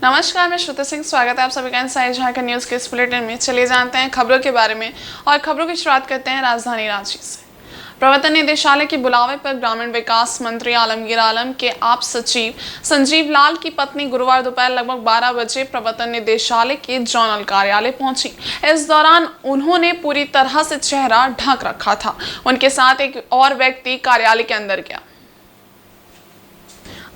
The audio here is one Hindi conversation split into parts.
नमस्कार, मैं श्रुति सिंह। स्वागत है आप सभी का इनसाइड झारखंड न्यूज के इस बुलेटिन में। चलिए जानते हैं खबरों के बारे में और खबरों की शुरुआत करते हैं राजधानी रांची से। प्रवर्तन निदेशालय के बुलावे पर ग्रामीण विकास मंत्री आलमगीर आलम के आप सचिव संजीव लाल की पत्नी गुरुवार दोपहर लगभग 12 बजे प्रवर्तन निदेशालय के जोनल कार्यालय पहुंची। इस दौरान उन्होंने पूरी तरह से चेहरा ढक रखा था। उनके साथ एक और व्यक्ति कार्यालय के अंदर गया।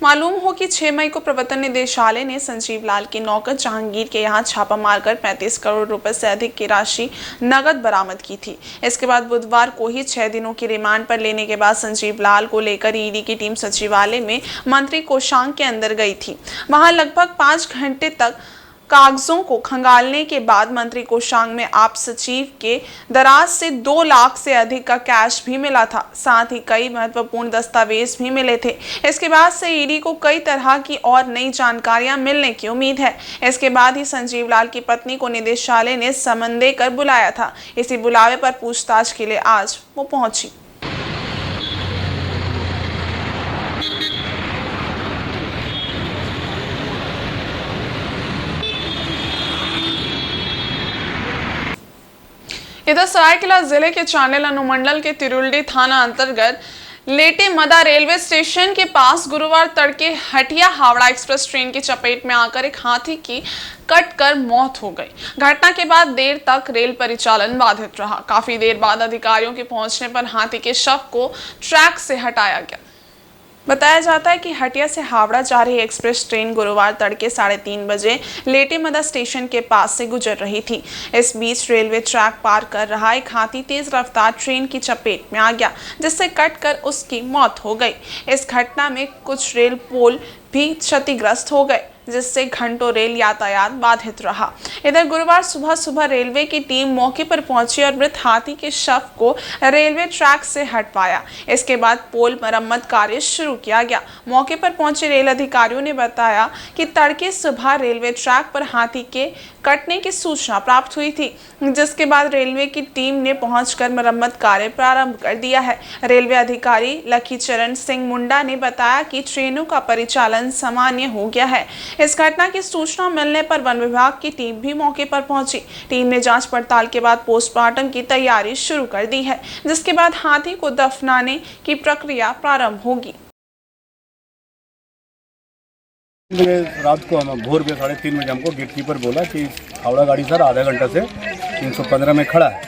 मालूम हो कि 6 मई को प्रवर्तन निदेशालय ने संजीव लाल के नौकर जहांगीर के यहां छापा मारकर 35 करोड़ रुपए से अधिक की राशि नगद बरामद की थी। इसके बाद बुधवार को ही 6 दिनों की रिमांड पर लेने के बाद संजीव लाल को लेकर ईडी की टीम सचिवालय में मंत्री कोषांग के अंदर गई थी। वहां लगभग 5 घंटे तक कागजों को खंगालने के बाद मंत्री कोषांग में आप सचिव के दराज से 2 लाख से अधिक का कैश भी मिला था। साथ ही कई महत्वपूर्ण दस्तावेज भी मिले थे। इसके बाद से ईडी को कई तरह की और नई जानकारियां मिलने की उम्मीद है। इसके बाद ही संजीव लाल की पत्नी को निदेशालय ने समन देकर बुलाया था। इसी बुलावे पर पूछताछ के लिए आज वो पहुंची। इधर सरायकेला जिले के चांडिल अनुमंडल के तिरुल्डी थाना अंतर्गत लेटे मदा रेलवे स्टेशन के पास गुरुवार तड़के हटिया हावड़ा एक्सप्रेस ट्रेन की चपेट में आकर एक हाथी की कटकर मौत हो गई। घटना के बाद देर तक रेल परिचालन बाधित रहा। काफी देर बाद अधिकारियों के पहुंचने पर हाथी के शव को ट्रैक से हटाया गया। बताया जाता है कि हटिया से हावड़ा जा रही एक्सप्रेस ट्रेन गुरुवार तड़के 3:30 बजे लेटे मदा स्टेशन के पास से गुजर रही थी। इस बीच रेलवे ट्रैक पार कर रहा एक हाथी तेज रफ्तार ट्रेन की चपेट में आ गया, जिससे कटकर उसकी मौत हो गई। इस घटना में कुछ रेल पोल भी क्षतिग्रस्त हो गए, जिससे घंटों रेल यातायात बाधित रहा। इधर गुरुवार सुबह रेलवे की टीम मौके पर पहुंची और मृत हाथी के शव को रेलवे ट्रैक से हटवाया। इसके बाद पोल मरम्मत कार्य शुरू किया गया। मौके पर पहुंचे रेल अधिकारियों ने बताया कि तड़के सुबह रेलवे ट्रैक पर हाथी के कटने की सूचना प्राप्त हुई थी, जिसके बाद रेलवे की टीम ने पहुंचकर मरम्मत कार्य प्रारंभ कर दिया है। रेलवे अधिकारी लखीचरण सिंह मुंडा ने बताया कि ट्रेनों का परिचालन सामान्य हो गया है। इस घटना की सूचना मिलने पर वन विभाग की टीम भी मौके पर पहुंची। टीम ने जांच पड़ताल के बाद पोस्टमार्टम की तैयारी शुरू कर दी है, जिसके बाद हाथी को दफनाने की प्रक्रिया प्रारंभ होगी। रात को हम भोर में 3:30 बजे हमको गेट कीपर बोला कि हावड़ा गाड़ी सर आधा घंटा से 315 में खड़ा है।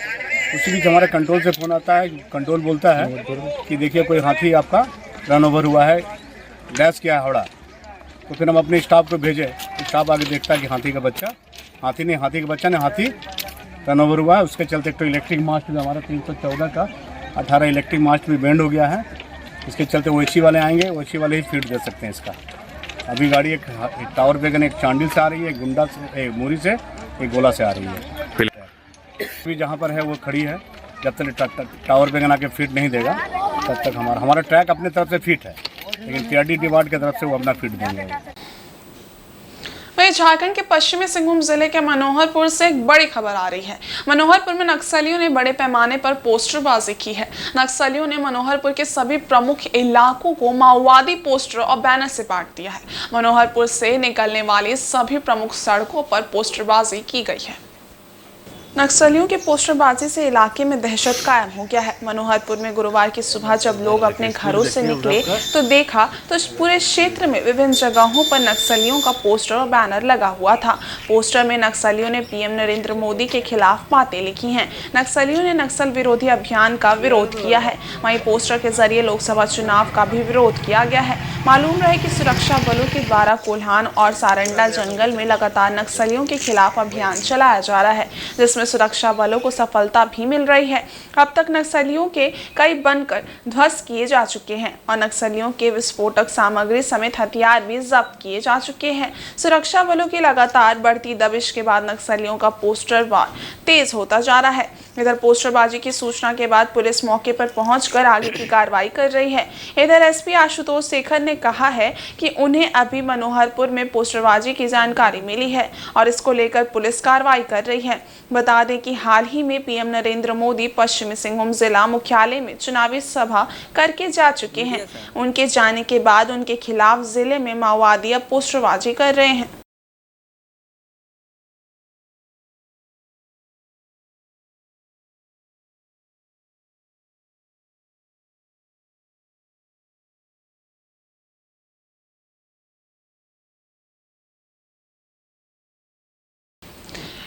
उसी बीच हमारे कंट्रोल से फ़ोन आता है। कंट्रोल बोलता है कि देखिए कोई हाथी आपका रन ओवर हुआ है, डैश किया है हावड़ा। तो फिर हम अपने स्टाफ को भेजे। स्टाफ आगे देखता है कि हाथी का बच्चा हाथी रन ओवर हुआ है। उसके चलते तो इलेक्ट्रिक मास्ट भी हमारा 314 का 18 इलेक्ट्रिक मास्ट भी बैंड हो गया है। इसके चलते ओएसी वाले आएंगे, ओएसी वाले ही फीड दे सकते हैं इसका। अभी गाड़ी एक टावर वैगन एक चांडिल से आ रही है, एक गुंडा से, एक मूरी से, एक गोला से आ रही है। अभी जहाँ पर है वो खड़ी है। जब तक टावर वैगन आके फीड नहीं देगा तब तक हमारा ट्रैक अपने तरफ से फिट है, लेकिन पीआरडी डिपार्ट की तरफ से वो अपना फीड देंगे। वहीं झारखंड के पश्चिमी सिंहभूम जिले के मनोहरपुर से एक बड़ी खबर आ रही है। मनोहरपुर में नक्सलियों ने बड़े पैमाने पर पोस्टरबाजी की है। नक्सलियों ने मनोहरपुर के सभी प्रमुख इलाकों को माओवादी पोस्टर और बैनर से बांट दिया है। मनोहरपुर से निकलने वाली सभी प्रमुख सड़कों पर पोस्टरबाजी की गई है। नक्सलियों के पोस्टरबाजी से इलाके में दहशत कायम हो गया है। मनोहरपुर में गुरुवार की सुबह जब लोग अपने घरों से निकले तो देखा तो इस पूरे क्षेत्र में विभिन्न जगहों पर नक्सलियों का पोस्टर और बैनर लगा हुआ था। पोस्टर में नक्सलियों ने पीएम नरेंद्र मोदी के खिलाफ बातें लिखी हैं। नक्सलियों ने नक्सल विरोधी अभियान का विरोध किया है। वहीं पोस्टर के जरिए लोकसभा चुनाव का भी विरोध किया गया है। मालूम रहे कि सुरक्षा बलों के द्वारा कोल्हान और सारंडा जंगल में लगातार नक्सलियों के खिलाफ अभियान चलाया जा रहा है, जिसमें सुरक्षा बलों को सफलता भी मिल रही है। अब तक नक्सलियों के कई बनकर ध्वस्त किए जा चुके हैं और नक्सलियों के विस्फोटक सामग्री समेत हथियार भी जब्त किए जा चुके हैं। सुरक्षा बलों की लगातार बढ़ती दबिश के बाद नक्सलियों का पोस्टरबाजी तेज होता जा रहा है। इधर पोस्टरबाजी की सूचना के बाद पुलिस मौके पर पहुंचकर आगे की कार्रवाई कर रही है। इधर एसपी आशुतोष शेखर ने कहा है कि उन्हें अभी मनोहरपुर में पोस्टरबाजी की जानकारी मिली है और इसको लेकर पुलिस कार्रवाई कर रही है। बता दें कि हाल ही में पीएम नरेंद्र मोदी पश्चिमी सिंहभूम जिला मुख्यालय में चुनावी सभा करके जा चुके हैं। उनके जाने के बाद उनके खिलाफ जिले में माओवादी अब पोस्टरबाजी कर रहे हैं।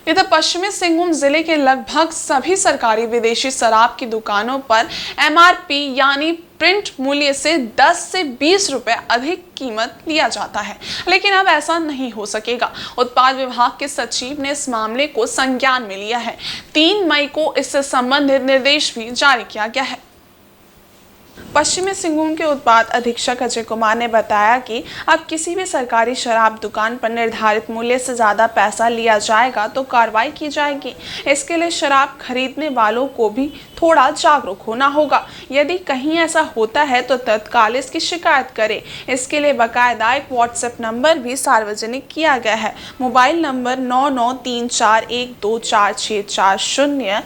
इधर पश्चिमी सिंहभूम जिले के लगभग सभी सरकारी विदेशी शराब की दुकानों पर MRP यानी प्रिंट मूल्य से 10 से 20 रुपए अधिक कीमत लिया जाता है, लेकिन अब ऐसा नहीं हो सकेगा। उत्पाद विभाग के सचिव ने इस मामले को संज्ञान में लिया है। 3 मई को इससे संबंधित निर्देश भी जारी किया गया है। पश्चिमी सिंहभूम के उत्पाद अधीक्षक अजय कुमार ने बताया कि अब किसी भी सरकारी शराब दुकान पर निर्धारित मूल्य से ज़्यादा पैसा लिया जाएगा तो कार्रवाई की जाएगी। इसके लिए शराब खरीदने वालों को भी थोड़ा जागरूक होना होगा। यदि कहीं ऐसा होता है तो तत्काल इसकी शिकायत करें। इसके लिए बाकायदा एक व्हाट्सएप नंबर भी सार्वजनिक किया गया है। मोबाइल नंबर 9934124640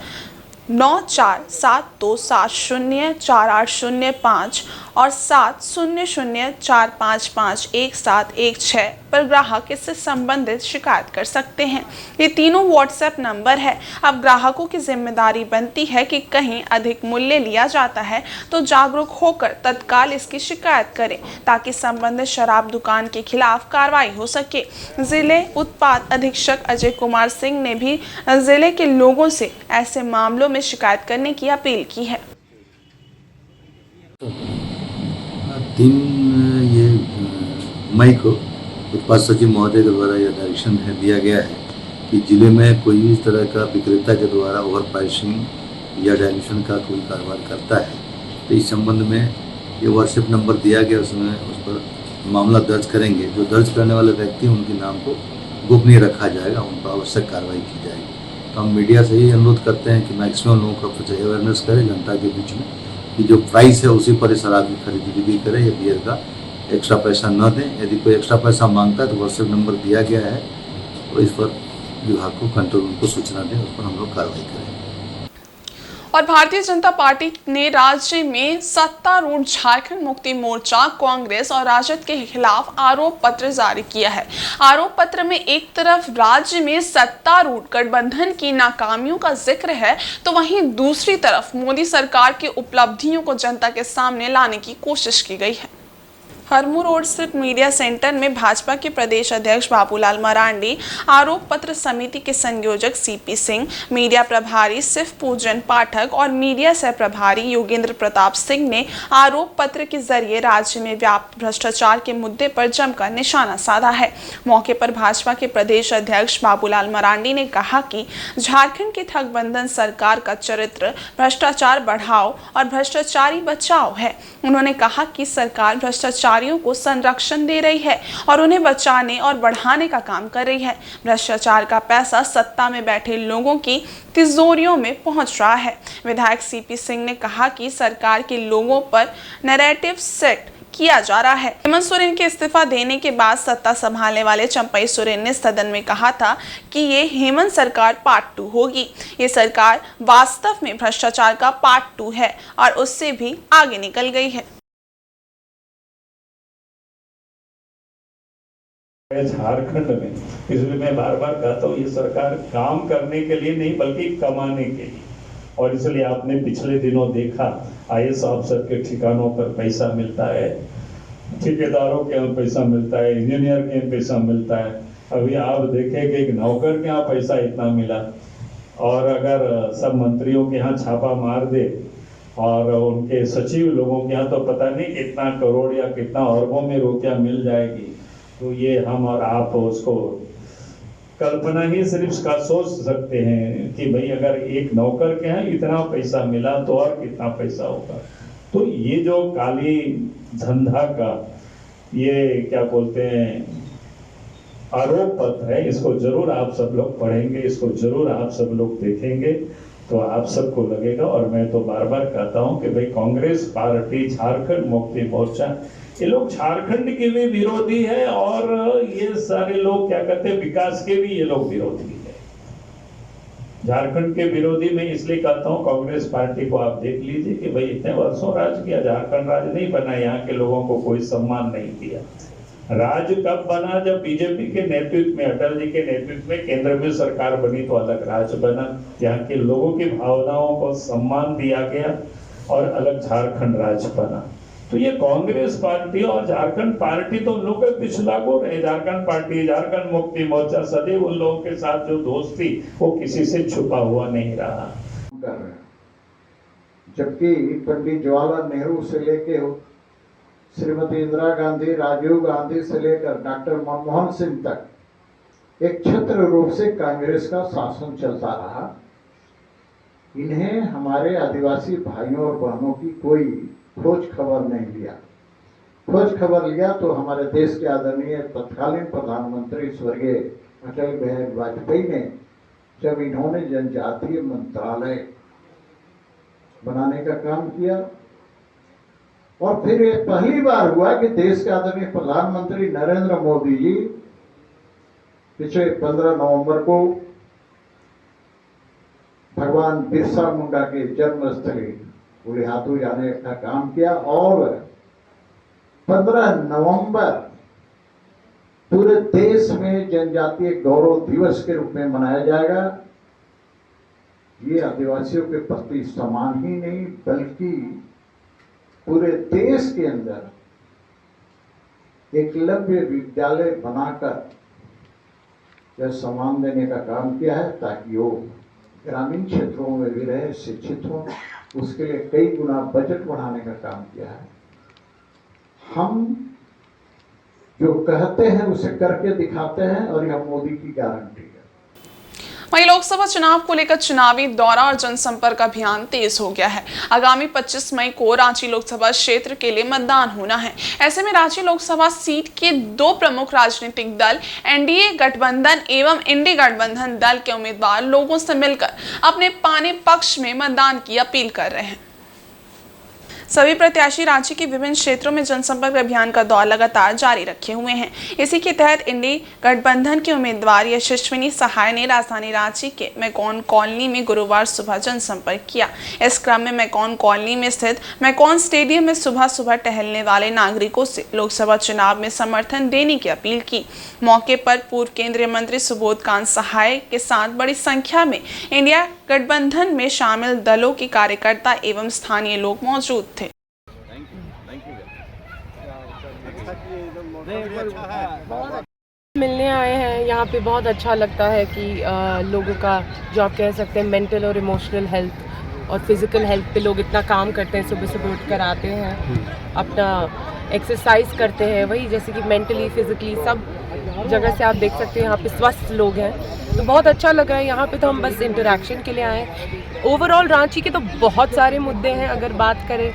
9472704805 और 7004551716 पर ग्राहक इससे संबंधित शिकायत कर सकते हैं। ये तीनों व्हाट्सएप नंबर है। अब ग्राहकों की जिम्मेदारी बनती है कि कहीं अधिक मूल्य लिया जाता है तो जागरूक होकर तत्काल इसकी शिकायत करें ताकि संबंधित शराब दुकान के खिलाफ कार्रवाई हो सके। जिले उत्पाद अधीक्षक अजय कुमार सिंह ने भी जिले के लोगों से ऐसे मामलों में शिकायत करने की अपील की है। 3 मई को उत्पाद सचिव महोदय के द्वारा यह डायरेक्शन दिया गया है कि जिले में कोई इस तरह का विक्रेता के द्वारा ओवर प्राइसिंग या डायल्यूशन का कोई कारोबार करता है तो इस संबंध में ये व्हाट्सएप नंबर दिया गया, उसमें उस पर मामला दर्ज करेंगे। जो दर्ज करने वाले व्यक्ति उनके नाम को गोपनीय रखा जाएगा, उन पर आवश्यक कार्रवाई की जाएगी। तो हम मीडिया से यही अनुरोध करते हैं कि मैक्सिमम लोगों को अवेयरनेस करें जनता के बीच में कि जो प्राइस है उसी पर शराब की खरीदी बिक्री करें या बियर का एक्स्ट्रा पैसा न दें। यदि कोई एक्स्ट्रा पैसा मांगता है तो व्हाट्सएप नंबर दिया गया है, तो इस पर विभाग को कंट्रोल रूम को सूचना दें, उस पर हम लोग कार्रवाई करें। और भारतीय जनता पार्टी ने राज्य में सत्तारूढ़ झारखंड मुक्ति मोर्चा, कांग्रेस और राजद के खिलाफ आरोप पत्र जारी किया है। आरोप पत्र में एक तरफ राज्य में सत्तारूढ़ गठबंधन की नाकामियों का जिक्र है तो वहीं दूसरी तरफ मोदी सरकार की उपलब्धियों को जनता के सामने लाने की कोशिश की गई है। हरमू रोड स्थित मीडिया सेंटर में भाजपा के प्रदेश अध्यक्ष बाबूलाल मरांडी, आरोप पत्र समिति के संयोजक CP सिंह, मीडिया प्रभारी शिव पूजन पाठक और मीडिया सह प्रभारी योगेंद्र प्रताप सिंह ने आरोप पत्र के जरिए राज्य में व्याप्त भ्रष्टाचार के मुद्दे पर जमकर निशाना साधा है। मौके पर भाजपा के प्रदेश अध्यक्ष बाबूलाल मरांडी ने कहा कि झारखंड की ठगबंधन सरकार का चरित्र भ्रष्टाचार बढ़ाओ और भ्रष्टाचारी बचाओ है। उन्होंने कहा कि सरकार भ्रष्टाचार को संरक्षण दे रही है और उन्हें बचाने और बढ़ाने का काम कर रही है। भ्रष्टाचार का पैसा सत्ता में बैठे लोगों की तिजोरियों में पहुंच रहा है। विधायक CP सिंह ने कहा कि सरकार के लोगों पर नैरेटिव सेट किया जा रहा है। हेमंत सोरेन के इस्तीफा देने के बाद सत्ता संभालने वाले चंपई सोरेन ने सदन में कहा था कि ये हेमंत सरकार पार्ट 2 होगी। ये सरकार वास्तव में भ्रष्टाचार का पार्ट 2 है और उससे भी आगे निकल गई है। झारखंड में, इसलिए मैं बार बार कहता हूँ ये सरकार काम करने के लिए नहीं बल्कि कमाने के लिए, और इसलिए आपने पिछले दिनों देखा IAS अफसर के ठिकानों पर पैसा मिलता है, ठेकेदारों के यहाँ पैसा मिलता है, इंजीनियर के यहाँ पैसा मिलता है। अभी आप देखेंगे एक नौकर के यहाँ पैसा इतना मिला, और अगर सब मंत्रियों के यहाँ छापा मार दे और उनके सचिव लोगों के यहाँ तो पता नहीं कितना करोड़ या कितना अरबों में रुपया मिल जाएगी। तो ये हम और आप उसको कल्पना ही सिर्फ का सोच सकते हैं कि भाई अगर एक नौकर के यहाँ इतना पैसा मिला तो और कितना पैसा होगा। तो ये जो काली धंधा का ये क्या बोलते हैं आरोप पत्र है, इसको जरूर आप सब लोग पढ़ेंगे, इसको जरूर आप सब लोग देखेंगे तो आप सबको लगेगा। और मैं तो बार बार कहता हूँ कि भाई कांग्रेस पार्टी, झारखंड मुक्ति मोर्चा, ये लोग झारखंड के भी विरोधी है और ये सारे लोग क्या कहते हैं विकास के भी ये लोग विरोधी है। झारखंड के विरोधी में इसलिए कहता हूँ कांग्रेस पार्टी को आप देख लीजिए कि भाई इतने वर्षों राज किया, झारखंड राज नहीं बना, यहाँ के लोगों को कोई सम्मान नहीं दिया। राज कब बना? जब बीजेपी के नेतृत्व में, अटल जी के नेतृत्व में केंद्र में सरकार बनी तो अलग राज बना, यहाँ के लोगों की भावनाओं को सम्मान दिया गया और अलग झारखंड राज बना। तो ये कांग्रेस पार्टी और झारखंड पार्टी तो उन लोग के पिछला को रहे। झारखंड पार्टी, झारखंड मुक्ति मोर्चा सदैव उन लोगों के साथ जो दोस्ती वो किसी से छुपा हुआ नहीं रहा। कर रहे हैं, जबकि पंडित जवाहरलाल नेहरू से लेके श्रीमती इंदिरा गांधी, राजीव गांधी से लेकर डॉक्टर मनमोहन सिंह तक एक छत्र रूप से कांग्रेस का शासन चलता रहा। इन्हें हमारे आदिवासी भाइयों और बहनों की कोई खोज खबर नहीं लिया। खोज खबर लिया तो हमारे देश के आदरणीय तत्कालीन प्रधानमंत्री स्वर्गीय अटल बिहारी वाजपेयी ने, जब इन्होंने जनजातीय मंत्रालय बनाने का काम किया, और फिर ये पहली बार हुआ कि देश के आदरणीय प्रधानमंत्री नरेंद्र मोदी जी पिछले 15 नवंबर को भगवान बिरसा मुंडा के जन्मस्थली उलिहातू जाने का काम किया, और 15 नवंबर पूरे देश में जनजातीय गौरव दिवस के रूप में मनाया जाएगा। ये आदिवासियों के प्रति सम्मान ही नहीं बल्कि पूरे देश के अंदर एकलव्य विद्यालय बनाकर यह सम्मान देने का काम किया है, ताकि वो ग्रामीण क्षेत्रों में भी रहे, शिक्षित हो। उसके लिए कई गुना बजट बढ़ाने का काम किया है। हम जो कहते हैं उसे करके दिखाते हैं, और यह मोदी की गारंटी है। वहीं लोकसभा चुनाव को लेकर चुनावी दौरा और जनसंपर्क अभियान तेज हो गया है। आगामी 25 मई को रांची लोकसभा क्षेत्र के लिए मतदान होना है। ऐसे में रांची लोकसभा सीट के 2 प्रमुख राजनीतिक दल एनडीए गठबंधन एवं इंडी गठबंधन दल के उम्मीदवार लोगों से मिलकर अपने पाने पक्ष में मतदान की अपील कर रहे हैं। सभी प्रत्याशी रांची के विभिन्न क्षेत्रों में जनसंपर्क अभियान का दौर लगातार जारी रखे हुए हैं। इसी के तहत इंडी गठबंधन के उम्मीदवार यशस्विनी सहाय ने राजधानी रांची के मैकॉन कॉलोनी में गुरुवार सुबह जनसंपर्क किया। इस क्रम में मैकॉन कॉलोनी में स्थित मैकॉन स्टेडियम में सुबह सुबह टहलने वाले नागरिकों से लोकसभा चुनाव में समर्थन देने की अपील की। मौके पर पूर्व केंद्रीय मंत्री सुबोध कांत सहाय के साथ बड़ी संख्या में इंडिया गठबंधन में शामिल दलों के कार्यकर्ता एवं स्थानीय लोग मौजूद थे। मिलने आए हैं यहाँ पे, बहुत अच्छा लगता है कि लोगों का जो आप कह सकते हैं मेंटल और इमोशनल हेल्थ और फिजिकल हेल्थ पे लोग इतना काम करते हैं। सुबह सुबह उठ कर आते हैं, अपना एक्सरसाइज करते हैं, वही जैसे कि मेंटली फिजिकली सब जगह से आप देख सकते हैं यहाँ पे स्वस्थ लोग हैं, तो बहुत अच्छा लग रहा है। यहाँ पे तो हम बस इंटरेक्शन के लिए आए हैं। ओवरऑल रांची के तो बहुत सारे मुद्दे हैं, अगर बात करें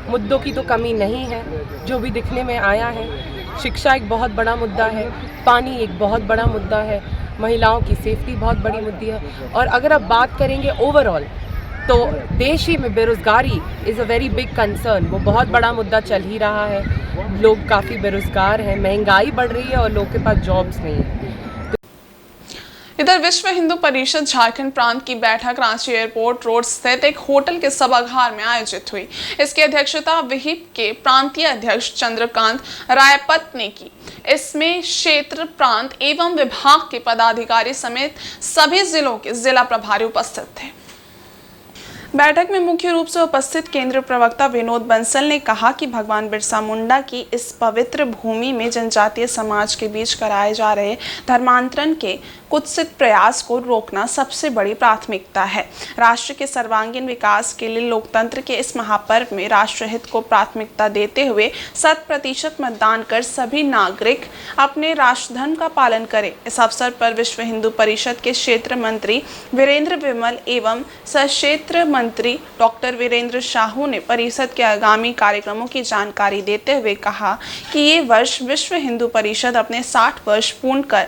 मुद्दों की तो कमी नहीं है जो भी दिखने में आया है। शिक्षा एक बहुत बड़ा मुद्दा है, पानी एक बहुत बड़ा मुद्दा है, महिलाओं की सेफ्टी बहुत बड़ी मुद्दा है, और अगर आप बात करेंगे ओवरऑल तो देश ही में बेरोज़गारी is a very big concern. वो बहुत बड़ा मुद्दा चल ही रहा है। लोग काफ़ी बेरोज़गार हैं, महंगाई बढ़ रही है और लोग के पास जॉब्स नहीं हैं। इधर विश्व हिंदू परिषद झारखंड प्रांत की बैठक रांची एयरपोर्ट रोड स्थित एक होटल के सभागार में आयोजित हुई। इसकी अध्यक्षता विहिप के प्रांतीय अध्यक्ष चंद्रकांत रायपत ने की। इसमें क्षेत्र, प्रांत एवं विभाग के पदाधिकारी समेत सभी जिलों के जिला प्रभारी उपस्थित थे। बैठक में मुख्य रूप से उपस्थित केंद्रीय प्रवक्ता विनोद बंसल ने कहा कि भगवान बिरसा मुंडा की इस पवित्र भूमि में जनजातीय समाज के बीच कराए जा रहे धर्मांतरण के कुत्सित प्रयास को रोकना सबसे बड़ी प्राथमिकता है। राष्ट्र के सर्वांगीण विकास के लिए लोकतंत्र के इस महापर्व में राष्ट्रहित को प्राथमिकता देते हुए 100% मतदान कर सभी नागरिक अपने राष्ट्रधर्म का पालन करें। इस अवसर पर विश्व हिंदू परिषद के क्षेत्र मंत्री वीरेंद्र विमल एवं सह मंत्री डॉक्टर वीरेंद्र साहू ने परिषद के आगामी कार्यक्रमों की जानकारी देते हुए कहा कि ये वर्ष विश्व हिंदू परिषद अपने 60 वर्ष पूर्ण कर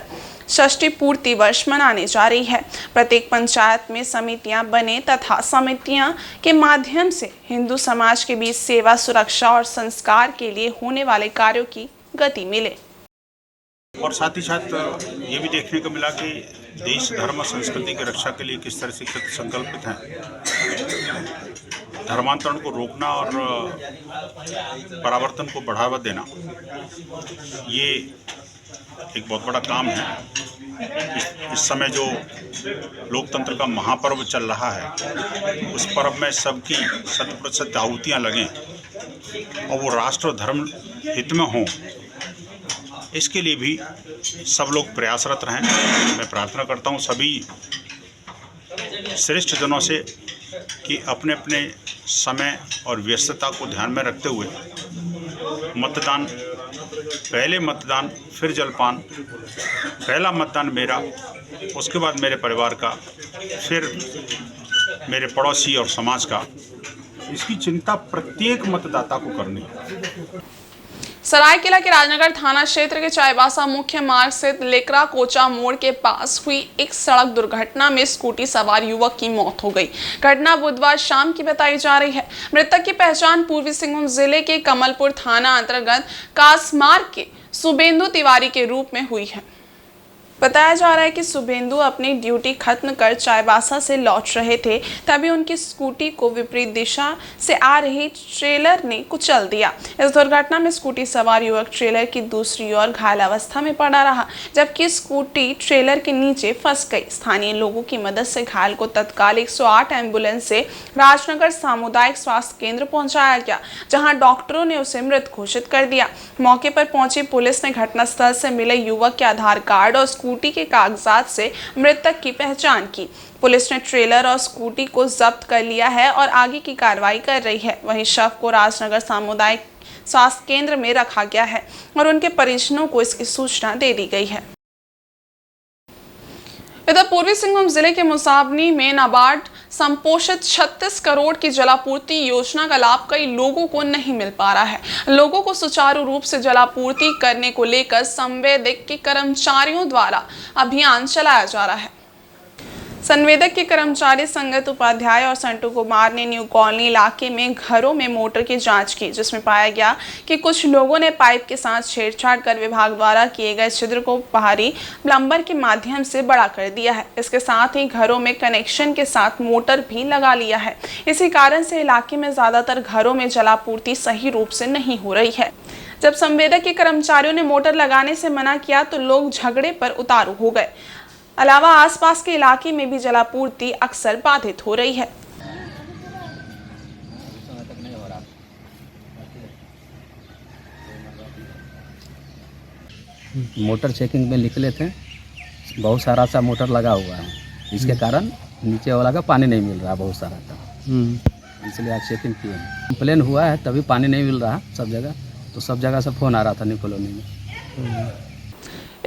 षष्ठी पूर्ति वर्ष मनाने जा रही है। प्रत्येक पंचायत में समितियां बने तथा समितियां के माध्यम से हिंदू समाज के बीच सेवा, सुरक्षा और संस्कार के लिए होने वाले कार्यों की गति मिले। और साथ ही साथ ये भी देखने को मिला कि देश, धर्म और संस्कृति की रक्षा के लिए किस तरह से कृत संकल्पित हैं। धर्मांतरण को रोकना और परावर्तन को बढ़ावा देना, ये एक बहुत बड़ा काम है। इस समय जो लोकतंत्र का महापर्व चल रहा है, उस पर्व में सबकी 100% आहुतियाँ लगें और वो राष्ट्र और धर्म हित में हों, इसके लिए भी सब लोग प्रयासरत रहें। मैं प्रार्थना करता हूँ सभी श्रेष्ठ जनों से कि अपने अपने समय और व्यस्तता को ध्यान में रखते हुए मतदान, पहले मतदान फिर जलपान, पहला मतदान मेरा, उसके बाद मेरे परिवार का, फिर मेरे पड़ोसी और समाज का, इसकी चिंता प्रत्येक मतदाता को करनी है। सरायकेला के राजनगर थाना क्षेत्र के चाईबासा मुख्य मार्ग से लेकरा कोचा मोड़ के पास हुई एक सड़क दुर्घटना में स्कूटी सवार युवक की मौत हो गई। घटना बुधवार शाम की बताई जा रही है। मृतक की पहचान पूर्वी सिंहभूम जिले के कमलपुर थाना अंतर्गत कासमार्ग के शुभेंदु तिवारी के रूप में हुई है। बताया जा रहा है कि शुभेंदु अपनी ड्यूटी खत्म कर चाईबासा से लौट रहे थे, तभी उनकी स्कूटी को विपरीत दिशा से आ रही ट्रेलर ने कुचल दिया। इस दुर्घटना में स्कूटी सवार युवक ट्रेलर की दूसरी ओर घायल अवस्था में पड़ा रहा, जबकि स्कूटी ट्रेलर के नीचे फंस गई। स्थानीय लोगों की मदद से घायल को तत्काल 108 एम्बुलेंस से राजनगर सामुदायिक स्वास्थ्य केंद्र पहुंचाया गया, जहां डॉक्टरों ने उसे मृत घोषित कर दिया। मौके पर पहुंची पुलिस ने घटनास्थल से मिले युवक के आधार कार्ड और स्कूटी के कागजात से मृतक की पहचान की। पुलिस ने ट्रेलर और स्कूटी को जब्त कर लिया है और आगे की कार्रवाई कर रही है। वहीं शव को राजनगर सामुदायिक स्वास्थ्य केंद्र में रखा गया है और उनके परिजनों को इसकी सूचना दे दी गई है। इधर पूर्वी सिंहभूम जिले के मुसाबनी में नाबार्ड संपोषित 36 करोड़ की जलापूर्ति योजना का लाभ कई लोगों को नहीं मिल पा रहा है। लोगों को सुचारू रूप से जलापूर्ति करने को लेकर संवेदक के कर्मचारियों द्वारा अभियान चलाया जा रहा है। संवेदक के कर्मचारी संगत उपाध्याय और संटू कुमार ने न्यू कॉलोनी इलाके में घरों में मोटर की जांच की, जिसमें पाया गया कि कुछ लोगों ने पाइप के साथ छेड़छाड़ कर विभाग द्वारा किए गए छिद्र को बाहरी प्लम्बर के माध्यम से बड़ा कर दिया है। इसके साथ ही घरों में कनेक्शन के साथ मोटर भी लगा लिया है। इसी कारण से इलाके में ज्यादातर घरों में जलापूर्ति सही रूप से नहीं हो रही है। जब संवेदक के कर्मचारियों ने मोटर लगाने से मना किया तो लोग झगड़े पर उतारू हो गए। अलावा आसपास के इलाके में भी जलापूर्ति अक्सर बाधित हो रही है। मोटर चेकिंग में निकले थे, बहुत सारा सा मोटर लगा हुआ है, इसके कारण नीचे वाला का पानी नहीं मिल रहा बहुत सारा था, इसलिए आज चेकिंग किए। कंप्लेन हुआ है तभी पानी नहीं मिल रहा सब जगह, तो सब जगह से फोन आ रहा था न्यू कॉलोनी में।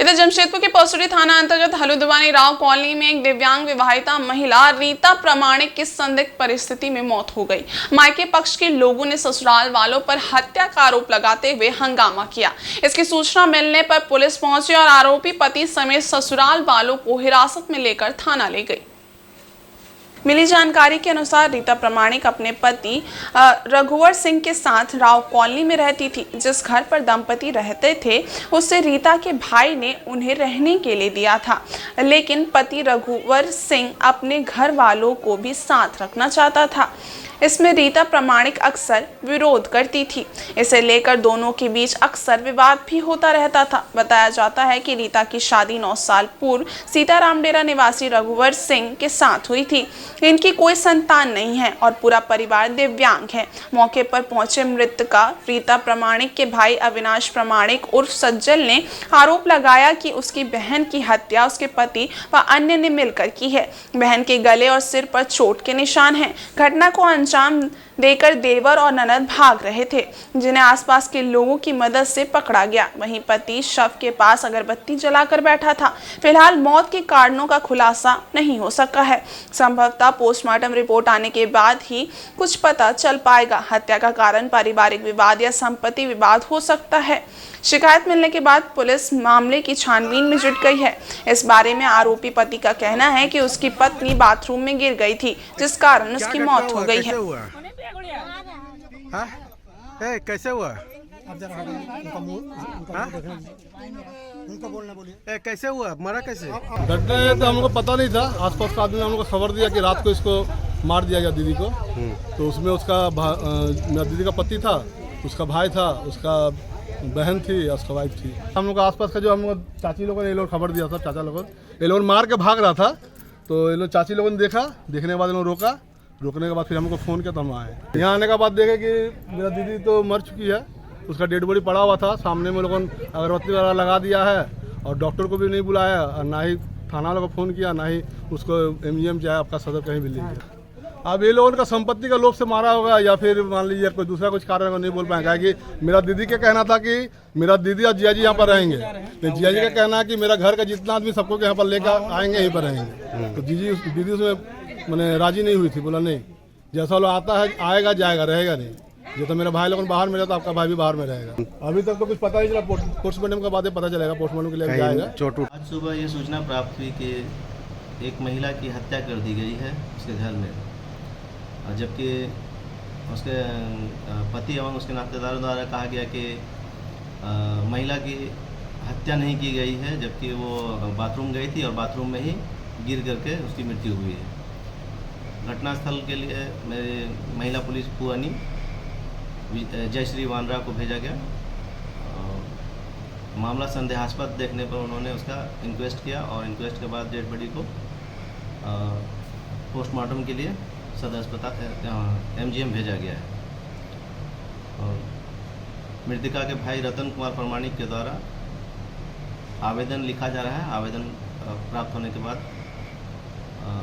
इधर जमशेदपुर के पसुड़ी थाना अंतर्गत हलुद्वानी राव कॉलोनी में एक दिव्यांग विवाहिता महिला रीता प्रामाणिक की संदिग्ध परिस्थिति में मौत हो गई। मायके पक्ष के लोगों ने ससुराल वालों पर हत्या का आरोप लगाते हुए हंगामा किया। इसकी सूचना मिलने पर पुलिस पहुंची और आरोपी पति समेत ससुराल वालों को हिरासत में लेकर थाना ले गई। मिली जानकारी के अनुसार रीता प्रामाणिक अपने पति रघुवर सिंह के साथ राव कॉलोनी में रहती थी। जिस घर पर दंपति रहते थे उससे रीता के भाई ने उन्हें रहने के लिए दिया था, लेकिन पति रघुवर सिंह अपने घर वालों को भी साथ रखना चाहता था। इसमें रीता प्रामाणिक अक्सर विरोध करती थी। इसे लेकर दोनों के बीच अक्सर विवाद भी होता रहता था। बताया जाता है कि रीता की शादी 9 साल पूर्व सीताराम डेरा निवासी रघुवर सिंह के साथ हुई थी। इनकी कोई संतान नहीं है और पूरा परिवार दिव्यांग है। मौके पर पहुंचे मृतका रीता प्रामाणिक के भाई अविनाश प्रामाणिक उर्फ सज्जल ने आरोप लगाया कि उसकी बहन की हत्या उसके पति व अन्य ने मिलकर की है। बहन के गले और सिर पर चोट के निशान हैं। घटना को अंजाम देकर देवर और ननद भाग रहे थे, जिन्हें आसपास के लोगों की मदद से पकड़ा गया। वहीं पति शव के पास अगरबत्ती जलाकर बैठा था। फिलहाल मौत के कारणों का खुलासा नहीं हो सका है। संभवतः पोस्टमार्टम रिपोर्ट आने के बाद ही कुछ पता चल पाएगा। हत्या का कारण पारिवारिक विवाद या संपत्ति विवाद हो सकता है। शिकायत मिलने के बाद पुलिस मामले की छानबीन में जुट गई है। इस बारे में आरोपी पति का कहना है कि उसकी पत्नी बाथरूम में गिर गई थी, जिस कारण उसकी मौत हो गई है। कैसे हुआ? कैसे हुआ? मरा कैसे? घटना है तो हमको पता नहीं था। आसपास का आदमी ने हमको खबर दिया कि रात को इसको मार दिया गया दीदी को। तो उसमें उसका मेरा दीदी का पति था, उसका भाई था, उसका बहन थी और उसका वाइफ थी। हम लोग आसपास का जो हम लोग चाची लोगों ने ये लोग खबर दिया था, चाचा लोगों ये लोग मार के भाग रहा था। तो ये लोग चाची लोगों ने देखा, देखने के बाद ये लोग रोका, रोकने के बाद फिर हमको फ़ोन किया तो हम आए। यहाँ आने के बाद देखे कि मेरा दीदी तो मर चुकी है, उसका डेड बॉडी पड़ा हुआ था। सामने में लोगों ने अगरबत्ती वगैरह लगा दिया है और डॉक्टर को भी नहीं बुलाया और ना ही थाना वालों को फ़ोन किया, ना ही उसको MGM चाहे आपका सदर कहीं भी ले गया। अब ये लोगों का संपत्ति का लोभ से मारा होगा या फिर मान लीजिए कोई दूसरा कुछ कारण को नहीं बोल पाएगा कि मेरा दीदी का कहना था कि मेरा दीदी और जिया जी यहाँ पर रहेंगे, तो जिया जी का कहना है कि मेरा घर का जितना आदमी सबको यहाँ पर लेकर आएंगे यहीं पर रहेंगे। तो दीदी उसमें मैंने राजी नहीं हुई थी, बोला नहीं जैसा लोग आता है आएगा जाएगा रहेगा नहीं। जो तो मेरा भाई लोगों बाहर में रहता, आपका भाई भी बाहर में रहेगा। अभी तक तो कुछ पता नहीं चला, पोस्टमार्टम के बाद पता चलेगा, पोस्टमार्टम के लिए जाएगा। आज सुबह ये सूचना प्राप्त हुई कि एक महिला की हत्या कर दी गई है उसके घर में, जबकि उसके पति एवं उसके नातेदारों द्वारा कहा गया कि महिला की हत्या नहीं की गई है, जबकि वो बाथरूम गई थी और बाथरूम में ही गिर करके उसकी मृत्यु हुई है। घटनास्थल के लिए मेरे महिला पुलिस पुआनी जयश्री वानरा को भेजा गया। मामला संदेहास्पद देखने पर उन्होंने उसका इंक्वेस्ट किया और इंक्वेस्ट के बाद डेड बॉडी को पोस्टमार्टम के लिए सदर अस्पताल MGM भेजा गया है। और मृतका के भाई रतन कुमार प्रमाणिक के द्वारा आवेदन लिखा जा रहा है। आवेदन प्राप्त होने के बाद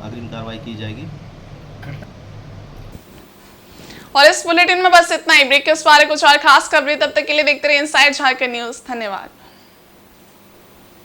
अग्रिम कार्रवाई की जाएगी। और इस बुलेटिन में बस इतना ही। ब्रेक के उस पार कुछ और खास खबरें, तब तक के लिए देखते रहिए इनसाइड झारखंड न्यूज़। धन्यवाद।